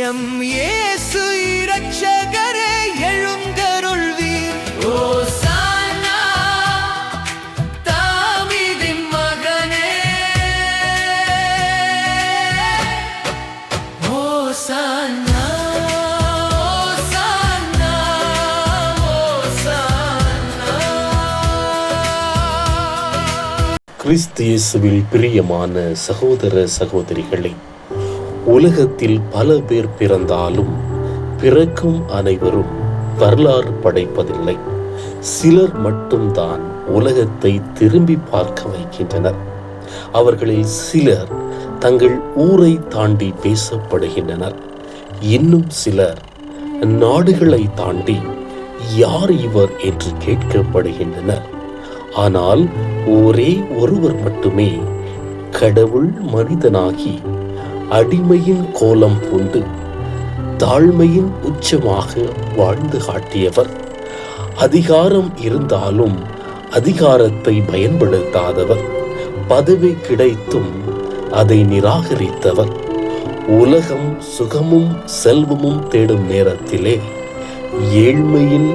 M இயேசு இரட்சகரே எழுந்தருள்வீர். ஓசானா தாவீதின் மகனே, ஓசானா ஓசானா ஓசானா. கிறிஸ்து இயேசுவில் பிரியமான சகோதர சகோதரிகளே, உலகத்தில் பல பேர் பிறந்தாலும் பிறக்கும் அனைவரும் வரலாறு படைப்பதில்லை. சிலர் மட்டும்தான் உலகத்தை திரும்பி பார்க்க வைக்கின்றனர். அவர்களில் சிலர் தங்கள் ஊரை தாண்டி பேசப்படுகின்றனர். இன்னும் சிலர் நாடுகளை தாண்டி யார் இவர் என்று கேட்கப்படுகின்றனர். ஆனால் ஒரே ஒருவர் மட்டுமே கடவுள் மனிதனாகி அடிமையின் கோலம் பூண்டு தாழ்மையின் உச்சமாக வாழ்ந்து காட்டியவர். அதிகாரம் இருந்தாலும் அதிகாரத்தை பயன்படுத்தாதவர். பதவி கிடைத்தும் அதை நிராகரித்தவர். உலகம் சுகமும் செல்வமும் தேடும் நேரத்திலே ஏழ்மையின்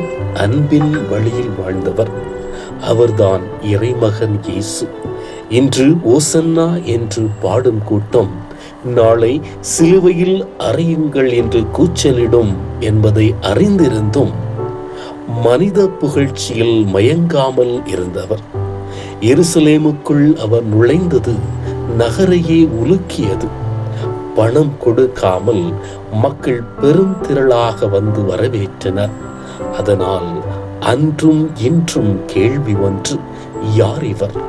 அன்பின் வழியில் வாழ்ந்தவர். அவர்தான் இறைமகன் இயேசு. இன்று ஓசன்னா என்று பாடும் கூட்டம் நாளை சிலுவையில் அறையுங்கள் என்று கூச்சலிடும் என்பதை அறிந்திருந்தும் மனித புகழ்ச்சியில் மயங்காமல் இருந்தவர். எருசலேமுக்குள் அவர் நுழைந்தது நகரையே உலுக்கியது. பணம் கொடுக்காமல் மக்கள் பெரும் திரளாக வந்து வரவேற்றனர். அதனால் அன்றும் இன்றும் கேள்வி ஒன்று, யார் இவர்?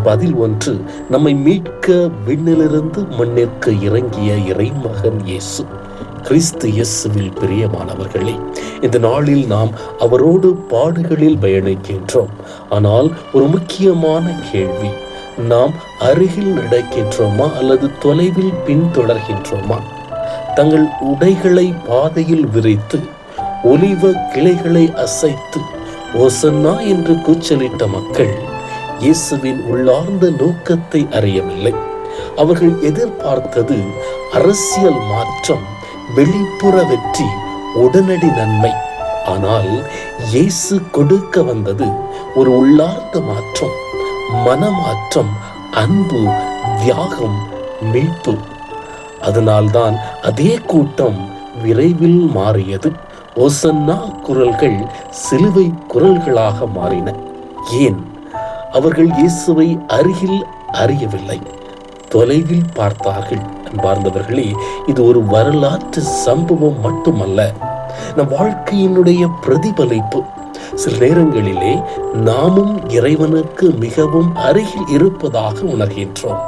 பதில் ஒன்று, நம்மை மீட்க விண்ணிலிருந்து மண்ணிற்கு இறங்கிய இறைமகன் இயேசு. கிறிஸ்து இயேசுவில் பிரியமானவர்களே, இந்த நாளில் நாம் அவரோடு பாடுகளில் பயணிக்கின்றோம். ஆனால் ஒரு முக்கியமான கேள்வி, நாம் அருகில் நடக்கின்றோமா அல்லது தொலைவில் பின்தொடர்கின்றோமா? தங்கள் உடைகளை பாதையில் விரித்து ஒலிவ கிளைகளை அசைத்து ஓசன்னா என்று கூச்சலிட்ட மக்கள் இயேசுவின் உள்ளார்ந்த நோக்கத்தை அறியவில்லை. அவர்கள் எதிர்பார்த்தது அரசியல் மாற்றம், வெளிப்புற வெற்றி, உடனடி நன்மை. ஆனால் இயேசு கொடுக்க வந்தது ஒரு உள்ளார்ந்த மாற்றம், மனமாற்றம், அன்பு, தியாகம், மீட்பு. அதனால்தான் அதே கூட்டம் விரைவில் மாறியது. ஓசன்னா குரல்கள் சிலுவை குரல்களாக மாறின. ஏன்? அவர்கள் இயேசுவை அருகில் அறியவில்லை, தொலைவில் பார்த்தார்கள். அன்பார்ந்தவர்களே, இது ஒரு வரலாற்று சம்பவம் மட்டுமல்ல, நம் வாழ்க்கையினுடைய பிரதிபலிப்பு. சில நேரங்களிலே நாமும் இறைவனுக்கு மிகவும் அருகில் இருப்பதாக உணர்கின்றோம்.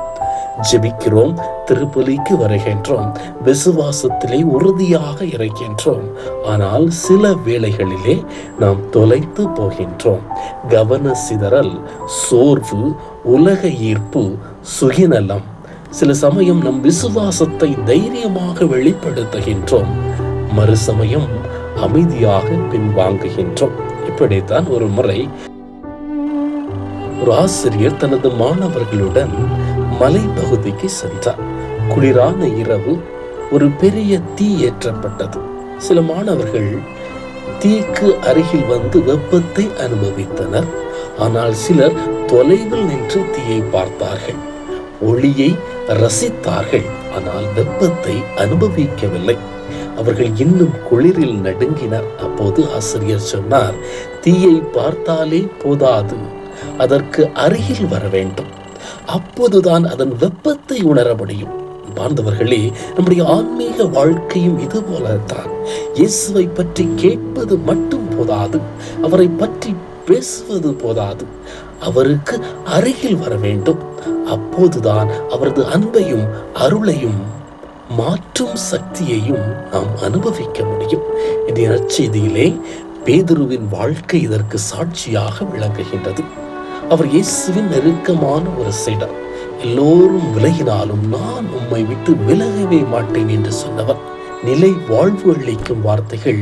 ஜெபிக்கிறோம், திருப்பலிக்கு வருகின்றோம், விசுவாசத்திலே உறுதியாக இருக்கின்றோம். ஆனால் சில வேளைகளிலே நாம் தொலைத்து போகின்றோம். கவன சிதறல், சோர்வு, உலக ஈர்ப்பு, சுயநலம். சில சமயம் நம் விசுவாசத்தை தைரியமாக வெளிப்படுத்துகின்றோம், மறுசமயம் அமைதியாக பின்வாங்குகின்றோம். இப்படித்தான் ஒரு முறை ஒரு ஆசிரியர் தனது மாணவர்களுடன் மலை பகுதிக்கு சென்றார். குளிரான இரவு, ஒரு பெரிய தீ ஏற்றப்பட்டது. சில மாணவர்கள் தீக்கு அருகில் வந்து வெப்பத்தை அனுபவித்தனர். ஆனால் சிலர் தொலைவில் நின்று தீயை பார்த்தார்கள், ஒளியை ரசித்தார்கள். ஆனால் வெப்பத்தை அனுபவிக்கவில்லை. அவர்கள் இன்னும் குளிரில் நடுங்கினர். அப்போது ஆசிரியர் சொன்னார், தீயை பார்த்தாலே போதாது, அதற்கு அருகில் வர வேண்டும். அப்போதுதான் அதன் வெப்பத்தை உணர முடியும். பார்ந்தவர்களே, நம்முடைய ஆன்மீக வாழ்க்கையும் இது போலத்தான். இயேசுவை பற்றி கேட்பது மட்டும் போதாது, அவரை பற்றி பேசுவது போதாது, அவருக்கு அருகில் வர வேண்டும். அப்போதுதான் அவரது அன்பையும் அருளையும் மாற்றும் சக்தியையும் நாம் அனுபவிக்க முடியும். இந்த நற்செய்தியிலே பேதுருவின் வாழ்க்கை இதற்கு சாட்சியாக விளங்குகின்றது. அவர் இயேசுவின் நெருக்கமான ஒரு சீடர். எல்லோரும் விலகினாலும் நான் உம்மை விட்டு விலகவே மாட்டேன் என்று சொன்னவர். நிலை வாழ்வு அளிக்கும் வார்த்தைகள்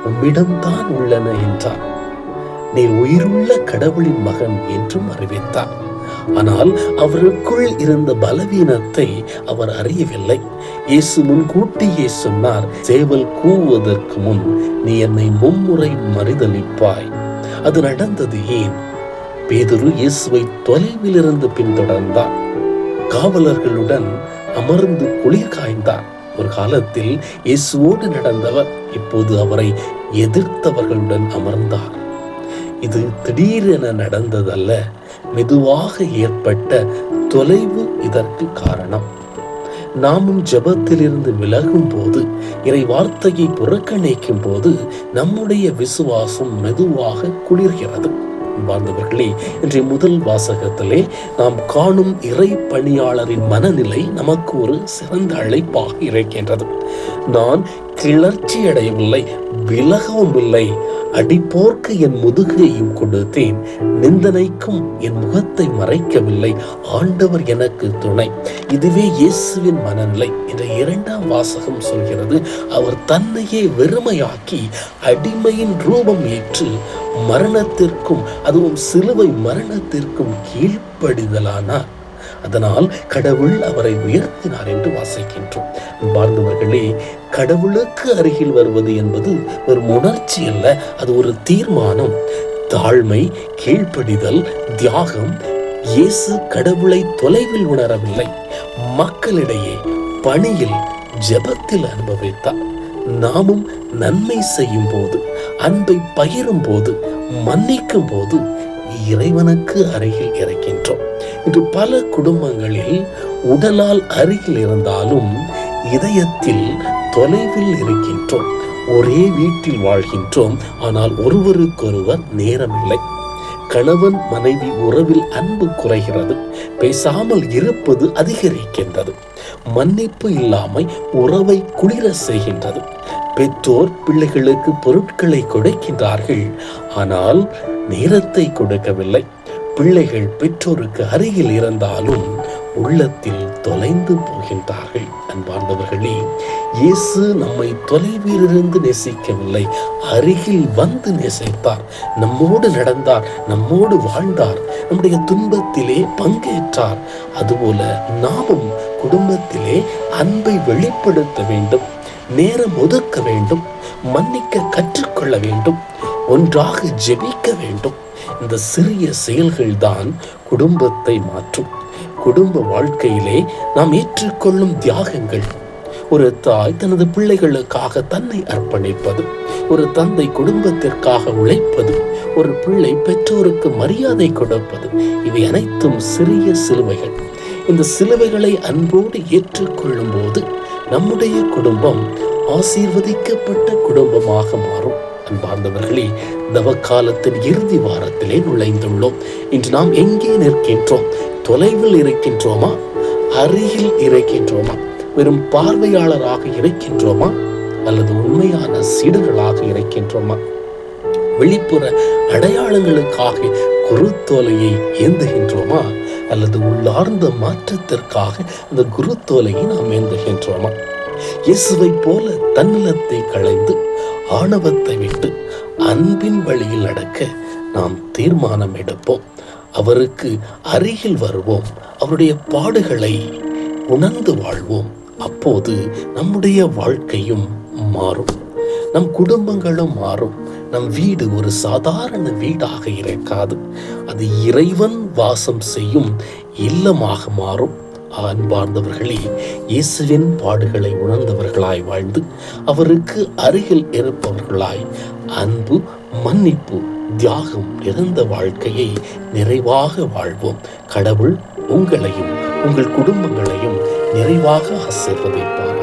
உம்மிடம்தான் உள்ளன என்றார். நீர் உயிருள்ள கடவுளின் மகன் என்றும் அறிவித்தார். ஆனால் அவருக்குள் இருந்த பலவீனத்தை அவர் அறியவில்லை. இயேசு முன்கூட்டியே சொன்னார், சேவல் கூவுவதற்கு முன் நீ என்னை 3 முறை மறுதலிப்பாய். அது நடந்தது ஏன்? பேதுரு இயேசுவை தொலைவில் இருந்து பின்தொடர்ந்தார். காவலர்களுடன் அமர்ந்து குளிர் காய்ந்தார். ஒரு காலத்தில் இயேசுவோடு நடந்தவர் இப்போது அவரை எதிர்த்தவர்களுடன் அமர்ந்தார். இது திடீரென நடந்ததல்ல, மெதுவாக ஏற்பட்ட தொலைவு இதற்கு காரணம். நாமும் ஜெபத்திலிருந்து விலகும் போது, இறை வார்த்தையை புறக்கணிக்கும் போது நம்முடைய விசுவாசம் மெதுவாக குளிர்கிறது. வாழ்ந்தவர்களே, இன்றைய முதல் வாசகத்திலே நாம் காணும் இறை பணியாளரின் மனநிலை நமக்கு ஒரு சிறந்த அழைப்பாக இருக்கின்றது. நான் கிளர்ச்சி அடையவில்லை, விலகவும் இல்லை. அடிப்போர்க்கு என் முதுகையும் கொடுத்தேன், நிந்தனைக்கும் என் முகத்தை மறைக்கவில்லை. ஆண்டவர் எனக்கு துணை. இதுவே இயேசுவின் மனநிலை. இந்த 2ஆம் வாசகம் சொல்கிறது, அவர் தன்னையே வெறுமையாக்கி அடிமையின் ரூபம் ஏற்று மரணத்திற்கும், அதுவும் சிலுவை மரணத்திற்கும் கீழ்ப்படிதலானார். அதனால் கடவுள் அவரை உயர்த்தினார் என்று வாசிக்கின்றோம். பார்த்தவர்களே, கடவுளுக்கு அருகில் வருவது என்பது ஒரு உணர்ச்சி அல்ல, அது ஒரு தீர்மானம். தாழ்மை, கீழ்ப்படிதல், தியாகம். இயேசு கடவுளை தொலைவில் உணரவில்லை, மக்களிடையே, பணியில், ஜெபத்தில் அனுபவித்தார். நாமும் நன்மை செய்யும் போது, அன்பை பகிரும் போது, மன்னிக்கும் போது இறைவனுக்கு அருகில் இருக்கின்றோம். இன்று பல குடும்பங்களில் உடலால் அருகில் இருந்தாலும் இதயத்தில் தொலைவில் இருக்கின்றோம். ஒரே வீட்டில் வாழ்கின்றோம், ஆனால் ஒருவருக்கொருவர் நேரமில்லை. கணவன் மனைவி உறவில் அன்பு குறைகிறது, பேசாமல் இருப்பது அதிகரிக்கின்றது. மன்னிப்பு இல்லாமல் உறவை குளிர செய்கின்றது. பெற்றோர் பிள்ளைகளுக்கு பொருட்களை கொடுக்கின்றார்கள், ஆனால் நேரத்தை கொடுக்கவில்லை. பிள்ளைகள் பெற்றோருக்கு அருகில் இருந்தாலும் உள்ளத்தில் தொலைந்து போகின்றார்கள். அன்பார்ந்தவர்களே, இயேசு நம்மை தொலைவிலிருந்து நேசிக்கவில்லை, அருகில் வந்து நேசித்தார். நம்மோடு நடந்தார், நம்மோடு வாழ்ந்தார், நம்முடைய துன்பத்திலே பங்கேற்றார். அதுபோல நாமும் குடும்பத்திலே அன்பை வெளிப்படுத்த வேண்டும், நேரம் ஒதுக்க வேண்டும், மன்னிக்க கற்றுக்கொள்ள வேண்டும், ஒன்றாக ஜெபிக்க வேண்டும். இந்த சிறிய செயல்கள் தான் குடும்பத்தை மாற்றும். குடும்ப வாழ்க்கையிலே நாம் ஏற்றுக்கொள்ளும் தியாகங்கள், ஒரு தாய் தனது பிள்ளைகளுக்காக தன்னை அர்ப்பணிப்பது, ஒரு தந்தை குடும்பத்திற்காக உழைப்பது, ஒரு பிள்ளை பெற்றோருக்கு மரியாதை கொடுப்பது, இவை அனைத்தும் சிறிய சிலுவைகள். இந்த சிலுவைகளை அன்போடு ஏற்றுக்கொள்ளும் போது நம்முடைய குடும்பம் ஆசீர்வதிக்கப்பட்ட குடும்பமாக மாறும். அன்பார்ந்தவர்களே, தவக்காலத்தின் இறுதி வாரத்திலே நுழைந்துள்ளோம். இன்று நாம் எங்கே நிற்கின்றோம்? தொலைவில் இருக்கின்றோமா? அருகில் இருக்கின்றோமா? வெறும் பார்வையாளராக இருக்கின்றோமா? அல்லது உண்மையான சீடர்களாக இருக்கின்றோமா? வெளிப்புற அடையாளங்களுக்காக குருத்தோலையை ஏந்துகின்றோமா? அல்லது உள்ளார்ந்த மாற்றத்திற்காக அந்த குருத்தோலையை நாம் ஏந்துகின்றோமா? இயேசுவை போல தன்னலத்தை களைந்து ஆணவத்தை விட்டு அன்பின் வழியில் நடக்க நாம் தீர்மானம் எடுப்போம். அவருக்கு அருகில் வருவோம், அவருடைய பாடுகளை உணர்ந்து வாழ்வோம். அப்போது நம்முடைய வாழ்க்கையும் மாறும், நம் குடும்பங்களும் மாறும். நம் வீடு ஒரு சாதாரண வீடாக இருக்காது, அது இறைவன் வாசம் செய்யும் இல்லமாக மாறும். அன்பார்ந்தவர்களே, இயேசுவின் பாடுகளை உணர்ந்தவர்களாய் வாழ்ந்து அவருக்கு அருகில் இருப்பவர்களாய் அன்பு, மன்னிப்பு, தியாகம் நிறைந்த வாழ்க்கையை நிறைவாக வாழ்வோம். கடவுள் உங்களையும் உங்கள் குடும்பங்களையும் நிறைவாக ஆசீர்வதிப்பார்.